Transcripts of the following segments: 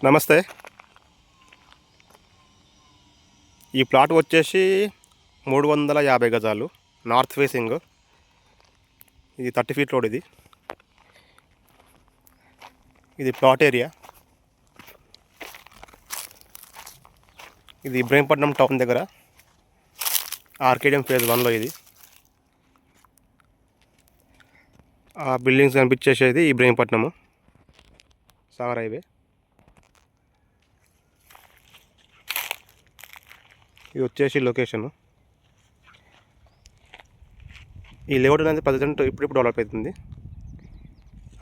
నమస్తే. ఈ ప్లాట్ వచ్చేసి 350 గజాలు, నార్త్ ఫేసింగ్. ఇది 30 ఫీట్ రోడ్. ఇది ప్లాట్ ఏరియా. ఇది ఇబ్రహీంపట్నం టౌన్ దగ్గర ఆర్కేడియం ఫేజ్ 1లో. ఇది ఆ బిల్డింగ్స్ కనిపించేసేది ఇబ్రహీంపట్నము సాగర్ హైవే. ఇది వచ్చేసి లొకేషను. ఈ లేఅవుట్ అనేది ప్రజెంట్ ఇప్పుడు డెవలప్ అవుతుంది.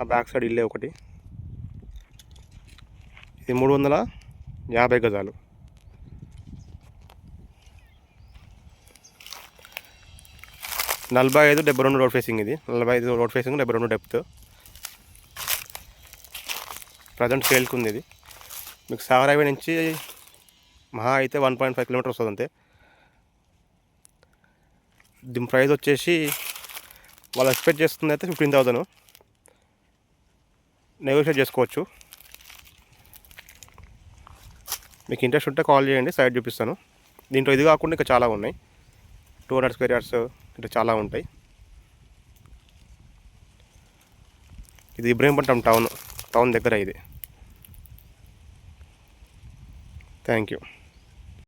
ఆ బ్యాక్ సైడ్ ఇల్లే ఒకటి. ఇది 350 గజాలు. నలభై 72 రోడ్ ఫేసింగ్. ఇది 45 రోడ్ ఫేసింగ్, 72 డెప్త్. ప్రజెంట్ సేల్కి ఉంది. ఇది మీకు సాగర్ హైవే నుంచి మహా అయితే 1.5 కిలోమీటర్ వస్తుంది అంతే. దీని ప్రైస్ వచ్చేసి వాళ్ళు ఎక్స్పెక్ట్ చేస్తుంది అయితే 15,000. నెగోషియేట్ చేసుకోవచ్చు. మీకు ఇంట్రెస్ట్ ఉంటే కాల్ చేయండి, సైట్ చూపిస్తాను. దీంట్లో ఇది కాకుండా ఇంకా చాలా ఉన్నాయి. 200 స్క్వేర్ యార్డ్స్ ఇట్లా చాలా ఉంటాయి. ఇది ఇబ్రహీంపట్నం టౌన్ దగ్గర ఇది. Thank you.